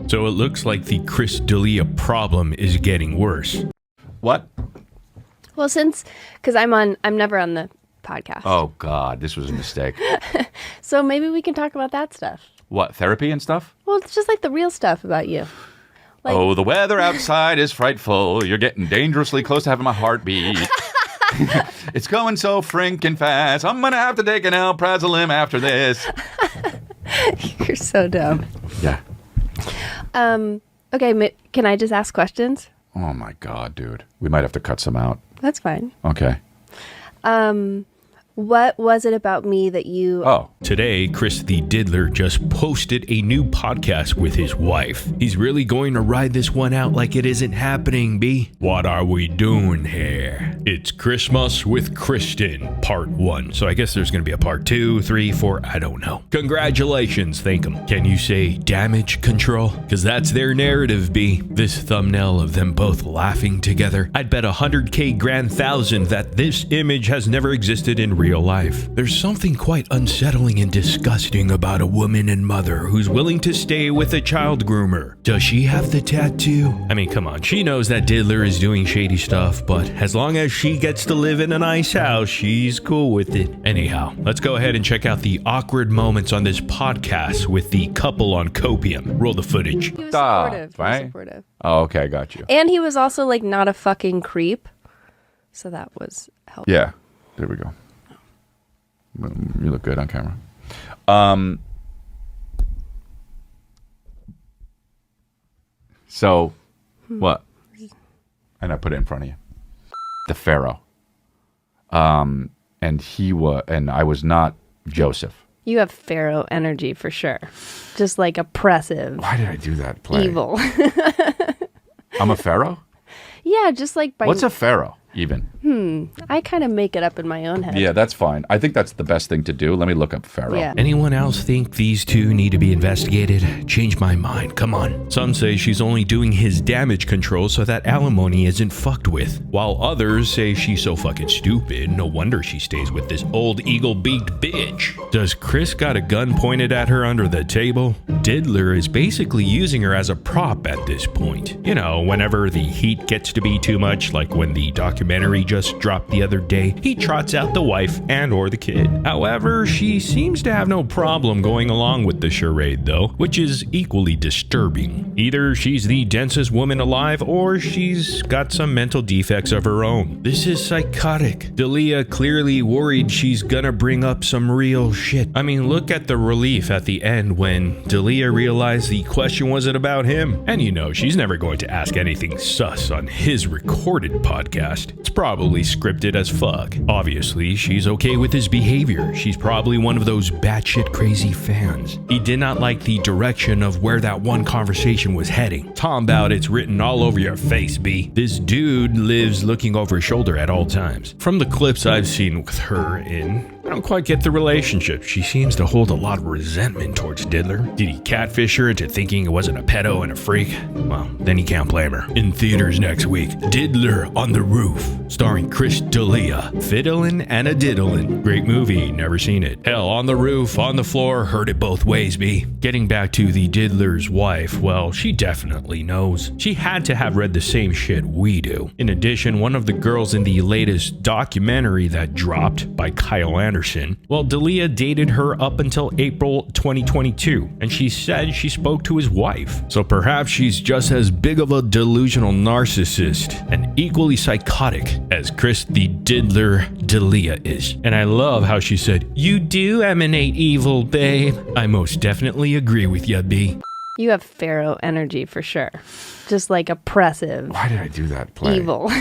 So it looks like the Chris D'Elia problem is getting worse. What? Well, because I'm never on the podcast. Oh, God, this was a mistake. So maybe we can talk about that stuff. What, therapy and stuff? Well, it's just like the real stuff about you. Like, oh, the weather outside is frightful. You're getting dangerously close to having my heartbeat. It's going so frinkin' fast. I'm going to have to take an alprazolam after this. You're so dumb. Yeah. Okay, can I just ask questions? Oh, my God, dude. We might have to cut some out. That's fine. Okay. What was it about me that you... Oh. Today, Chris the Diddler just posted a new podcast with his wife. He's really going to ride this one out like it isn't happening, B. What are we doing here? It's Christmas with Kristen, part 1. So I guess there's going to be a part 2, 3, 4, I don't know. Congratulations, thank them. Can you say damage control? Because that's their narrative, B. This thumbnail of them both laughing together. I'd bet 100K grand thousand that this image has never existed in real life. There's something quite unsettling and disgusting about a woman and mother who's willing to stay with a child groomer. Does she have the tattoo? I mean, come on, she knows that Diddler is doing shady stuff, but as long as she gets to live in a nice house, she's cool with it. Anyhow, let's go ahead and check out the awkward moments on this podcast with the couple on copium. Roll the footage. He was supportive. Right? He was supportive. Oh, okay, I got you. And he was also like not a fucking creep. So that was helpful. Yeah, there we go. You look good on camera. So, what? And I put it in front of you. The Pharaoh. And I was not Joseph. You have Pharaoh energy for sure. Just like oppressive. Why did I do that play? Evil. I'm a Pharaoh? Yeah, just like by... What's a Pharaoh, even? I kind of make it up in my own head. Yeah, that's fine. I think that's the best thing to do. Let me look up Pharaoh. Yeah. Anyone else think these two need to be investigated? Change my mind, come on. Some say she's only doing his damage control so that alimony isn't fucked with, while others say she's so fucking stupid, no wonder she stays with this old eagle-beaked bitch. Does Chris got a gun pointed at her under the table? Diddler is basically using her as a prop at this point. You know, whenever the heat gets to be too much, like when the documentary just dropped the other day, he trots out the wife and or the kid. However, she seems to have no problem going along with the charade though, which is equally disturbing. Either she's the densest woman alive or she's got some mental defects of her own. This is psychotic. D'Elia clearly worried she's gonna bring up some real shit. I mean, look at the relief at the end when D'Elia realized the question wasn't about him. And you know, she's never going to ask anything sus on his recorded podcast. It's probably scripted as fuck. Obviously, she's okay with his behavior. She's probably one of those batshit crazy fans. He did not like the direction of where that one conversation was heading. Tom about it's written all over your face, B. This dude lives looking over his shoulder at all times. From the clips I've seen with her in, I don't quite get the relationship. She seems to hold a lot of resentment towards Diddler. Did he catfish her into thinking it wasn't a pedo and a freak? Well, then you can't blame her. In theaters next week, Diddler on the Roof, starring Chris D'Elia. Fiddlin' and a diddlin'. Great movie, never seen it. Hell, on the roof, on the floor, heard it both ways, B. Getting back to the Diddler's wife, well, she definitely knows. She had to have read the same shit we do. In addition, one of the girls in the latest documentary that dropped by Kyle Anderson, well, D'Elia dated her up until April 2022, and she said she spoke to his wife. So perhaps she's just as big of a delusional narcissist and equally psychotic as Chris the Diddler D'Elia is. And I love how she said, "You do emanate evil, babe." I most definitely agree with ya, B. You have Pharaoh energy for sure. Just like oppressive. Why did I do that play? Evil.